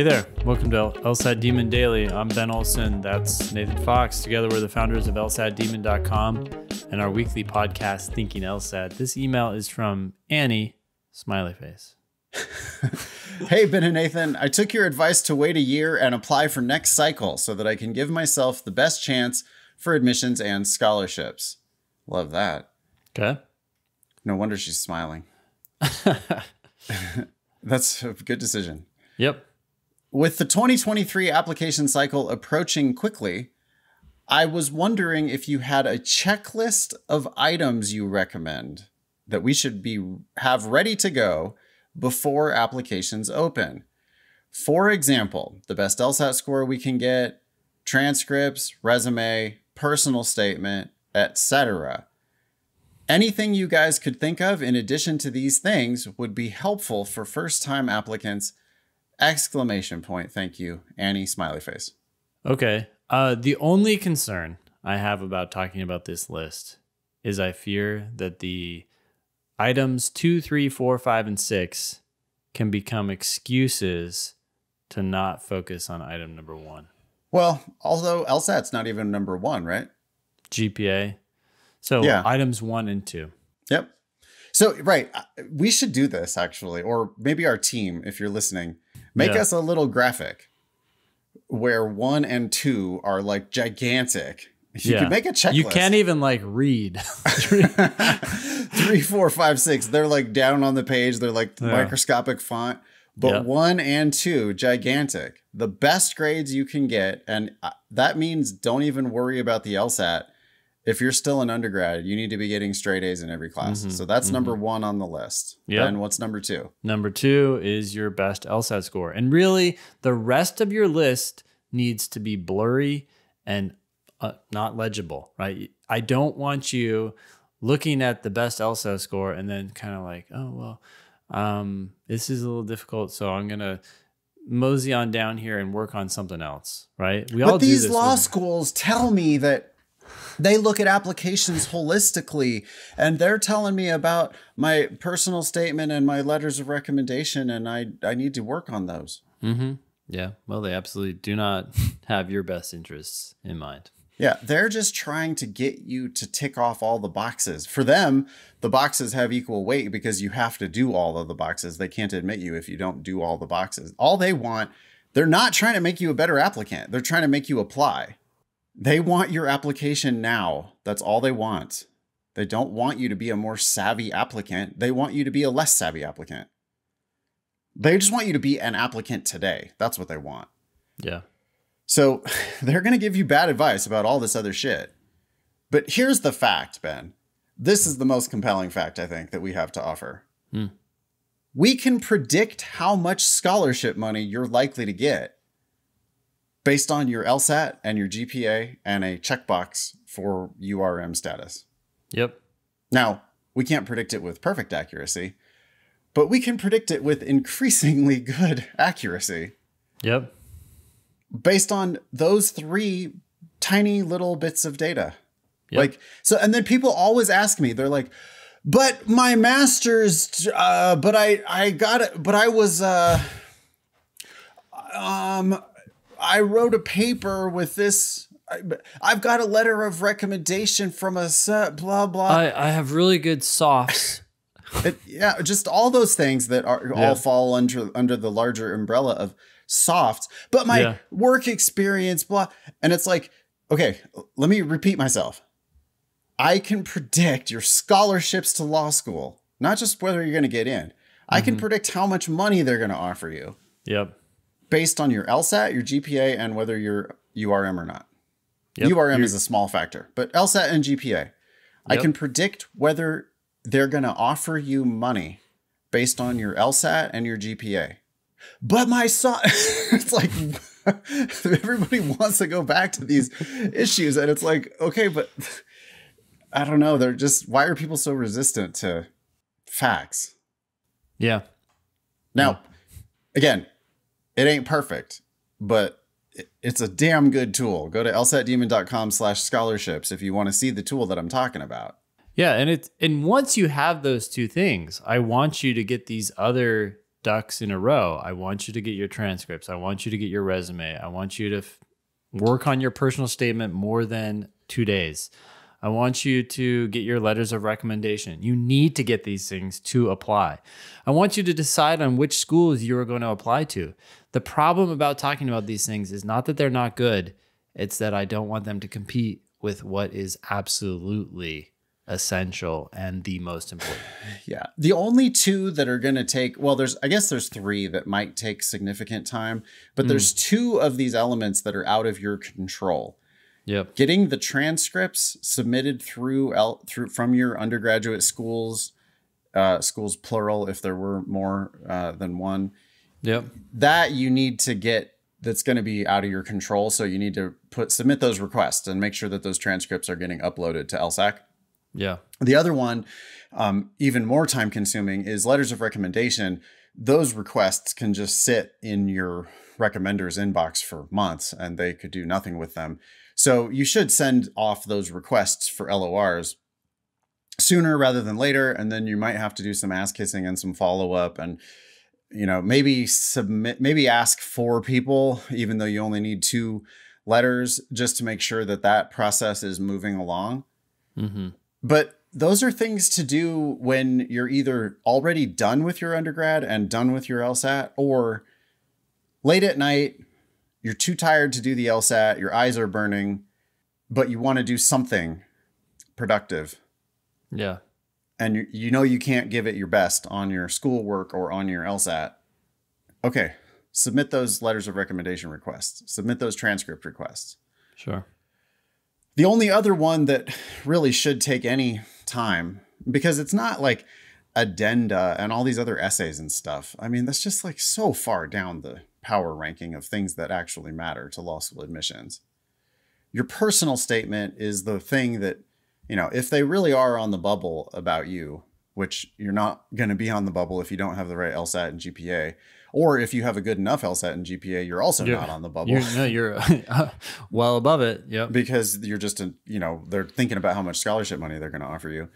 Hey there, welcome to LSAT Demon Daily. I'm Ben Olson, that's Nathan Fox. Together we're the founders of LSATdemon.com and our weekly podcast, Thinking LSAT. This email is from Annie, smiley face. Hey, Ben and Nathan, I took your advice to wait a year and apply for next cycle so that I can give myself the best chance for admissions and scholarships. Love that. Okay. No wonder she's smiling. That's a good decision. Yep. With the 2023 application cycle approaching quickly, I was wondering if you had a checklist of items you recommend that we should have ready to go before applications open. For example, the best LSAT score we can get, transcripts, resume, personal statement, etc. Anything you guys could think of in addition to these things would be helpful for first-time applicants. Exclamation point. Thank you, Annie, smiley face. Okay. The only concern I have about talking about this list is I fear that the items 2, 3, 4, 5, and 6 can become excuses to not focus on item number 1. Well, although LSAT's not even number 1, right? GPA. So yeah. Items 1 and 2. Yep. So, right. We should do this actually, or maybe our team, if you're listening, make us a little graphic where 1 and 2 are like gigantic. You could make a checklist. You can't even like read. 3, 4, 5, 6. They're like down on the page. They're like microscopic font, but 1 and 2, gigantic. The best grades you can get. And that means don't even worry about the LSAT. If you're still an undergrad, you need to be getting straight A's in every class. So that's number 1 on the list. Yep. And what's number 2? Number 2 is your best LSAT score. And really, the rest of your list needs to be blurry and not legible, right? I don't want you looking at the best LSAT score and then kind of like, oh, well, this is a little difficult, so I'm going to mosey on down here and work on something else, right? But these law schools tell me that they look at applications holistically, and they're telling me about my personal statement and my letters of recommendation, and I need to work on those. Yeah, well, they absolutely do not have your best interests in mind. Yeah, they're just trying to get you to tick off all the boxes. For them, the boxes have equal weight because you have to do all of the boxes. They can't admit you if you don't do all the boxes. All they want, they're not trying to make you a better applicant. They're trying to make you apply. They want your application now. That's all they want. They don't want you to be a more savvy applicant. They want you to be a less savvy applicant. They just want you to be an applicant today. That's what they want. Yeah. So they're going to give you bad advice about all this other shit. But here's the fact, Ben. This is the most compelling fact, I think, that we have to offer. We can predict how much scholarship money you're likely to get based on your LSAT and your GPA and a checkbox for URM status. Yep. Now, we can't predict it with perfect accuracy, but we can predict it with increasingly good accuracy. Yep. Based on those 3 tiny little bits of data. Yep. And then people always ask me, they're like, but my master's, but I got it, but I was, I wrote a paper with this. I've got a letter of recommendation from a blah, blah. I have really good softs. Just all those things that are all fall under the larger umbrella of softs. But my work experience, blah. And it's like, okay, let me repeat myself. I can predict your scholarships to law school, not just whether you're going to get in. I can predict how much money they're going to offer you. Yep. Based on your LSAT, your GPA, and whether you're URM or not. URM is a small factor, but LSAT and GPA. I can predict whether they're going to offer you money based on your LSAT and your GPA. But it's like everybody wants to go back to these issues, and it's like, okay, but I don't know. They're just, why are people so resistant to facts? Yeah. Now, again, it ain't perfect, but it's a damn good tool. Go to lsatdemon.com/scholarships if you want to see the tool that I'm talking about. Yeah, and once you have those 2 things, I want you to get these other ducks in a row. I want you to get your transcripts. I want you to get your resume. I want you to work on your personal statement more than 2 days. I want you to get your letters of recommendation. You need to get these things to apply. I want you to decide on which schools you are going to apply to. The problem about talking about these things is not that they're not good. It's that I don't want them to compete with what is absolutely essential and the most important. Yeah. The only two that are going to take, well, I guess there's three that might take significant time, but there's two of these elements that are out of your control. Yep. Getting the transcripts submitted from your undergraduate schools, schools plural, if there were more than one. Yep. That you need to get, that's going to be out of your control. So you need to submit those requests and make sure that those transcripts are getting uploaded to LSAC. Yeah. The other one, even more time consuming, is letters of recommendation. Those requests can just sit in your recommender's inbox for months and they could do nothing with them. So you should send off those requests for LORs sooner rather than later. And then you might have to do some ass kissing and some follow up and, maybe ask 4 people, even though you only need 2 letters, just to make sure that process is moving along. Mm-hmm. But those are things to do when you're either already done with your undergrad and done with your LSAT, or late at night, you're too tired to do the LSAT, your eyes are burning, but you want to do something productive. Yeah. And you can't give it your best on your schoolwork or on your LSAT. Okay, submit those letters of recommendation requests. Submit those transcript requests. Sure. The only other one that really should take any time, because it's not like addenda and all these other essays and stuff. I mean, that's just like so far down the power ranking of things that actually matter to law school admissions. Your personal statement is the thing that, if they really are on the bubble about you, which you're not going to be on the bubble if you don't have the right LSAT and GPA, or if you have a good enough LSAT and GPA, you're also not on the bubble. You're well above it. Yeah. Because you're just, they're thinking about how much scholarship money they're going to offer you.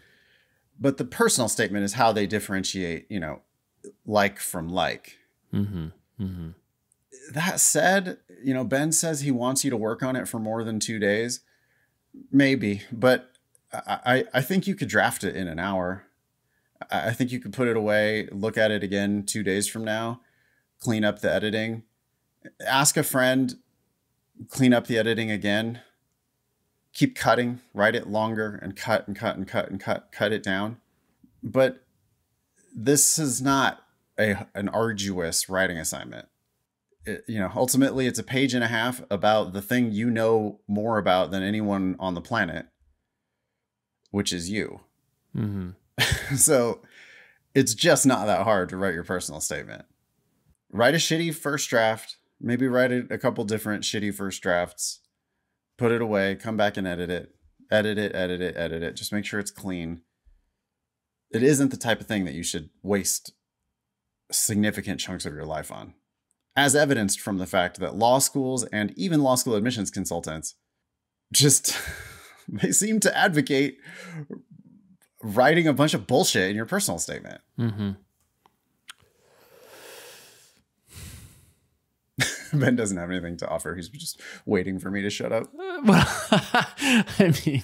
But the personal statement is how they differentiate, like from like. Mm-hmm. Mm-hmm. That said, Ben says he wants you to work on it for more than 2 days. Maybe, but I think you could draft it in an hour. I think you could put it away, look at it again 2 days from now, clean up the editing, ask a friend, clean up the editing again, keep cutting, write it longer and cut it down. But this is not an arduous writing assignment. Ultimately it's a 1.5 pages about the thing you know more about than anyone on the planet, which is you. Mm-hmm. So it's just not that hard to write your personal statement. Write a shitty first draft, maybe write a couple different shitty first drafts, put it away, come back and edit it. Just make sure it's clean. It isn't the type of thing that you should waste significant chunks of your life on, as evidenced from the fact that law schools and even law school admissions consultants they seem to advocate writing a bunch of bullshit in your personal statement. Mm-hmm. Ben doesn't have anything to offer. He's just waiting for me to shut up. Well, I mean,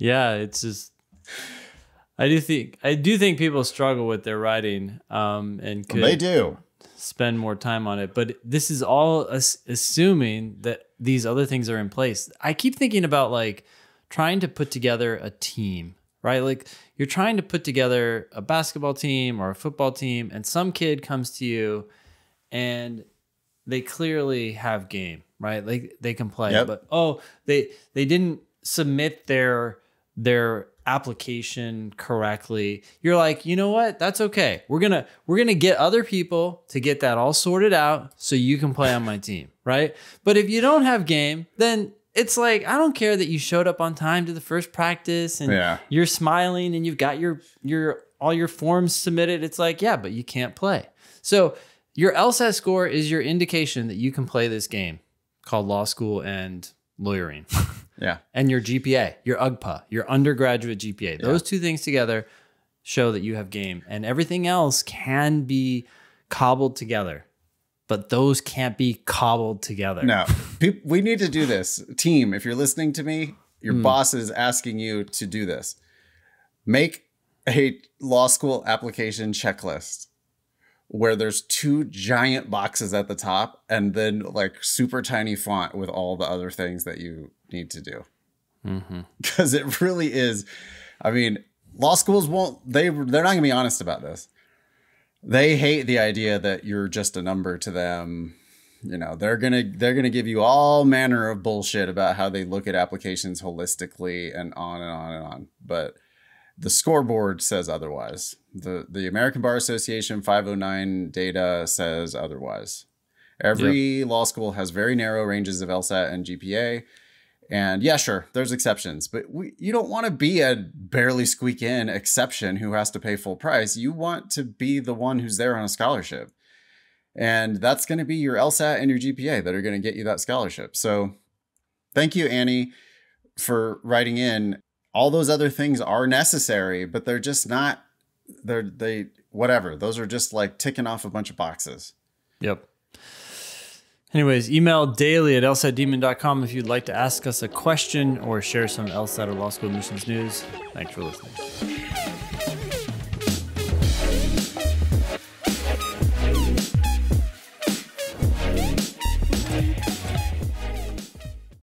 yeah, it's just, I do think people struggle with their writing, and could they do spend more time on it. But this is all assuming that these other things are in place. I keep thinking about like trying to put together a team, right? Like you're trying to put together a basketball team or a football team, and some kid comes to you and they clearly have game, right? Like they can play, yep. But they didn't submit their application correctly. You're like, you know what? That's okay. We're gonna get other people to get that all sorted out so you can play on my team, right? But if you don't have game, then it's like, I don't care that you showed up on time to the first practice and you're smiling and you've got your all your forms submitted. It's like, yeah, but you can't play. So your LSAT score is your indication that you can play this game called law school and lawyering. Yeah. And your GPA, your UGPA, your undergraduate GPA. Those two things together show that you have game, and everything else can be cobbled together, but those can't be cobbled together. No, we need to do this. Team, if you're listening to me, your boss is asking you to do this. Make a law school application checklist where there's 2 giant boxes at the top and then like super tiny font with all the other things that you need to do. Because it really is. I mean, law schools they're not going to be honest about this. They hate the idea that you're just a number to them. You know, they're going to give you all manner of bullshit about how they look at applications holistically and on and on and on. But the scoreboard says otherwise. The American Bar Association 509 data says otherwise. Every law school has very narrow ranges of LSAT and GPA. And yeah, sure, there's exceptions, but you don't want to be a barely squeak in exception who has to pay full price. You want to be the one who's there on a scholarship. And that's going to be your LSAT and your GPA that are going to get you that scholarship. So thank you, Annie, for writing in. All those other things are necessary, but they're just not, whatever. Those are just like ticking off a bunch of boxes. Yep. Anyways, email daily@lsatdemon.com if you'd like to ask us a question or share some LSAT or law school admissions news. Thanks for listening.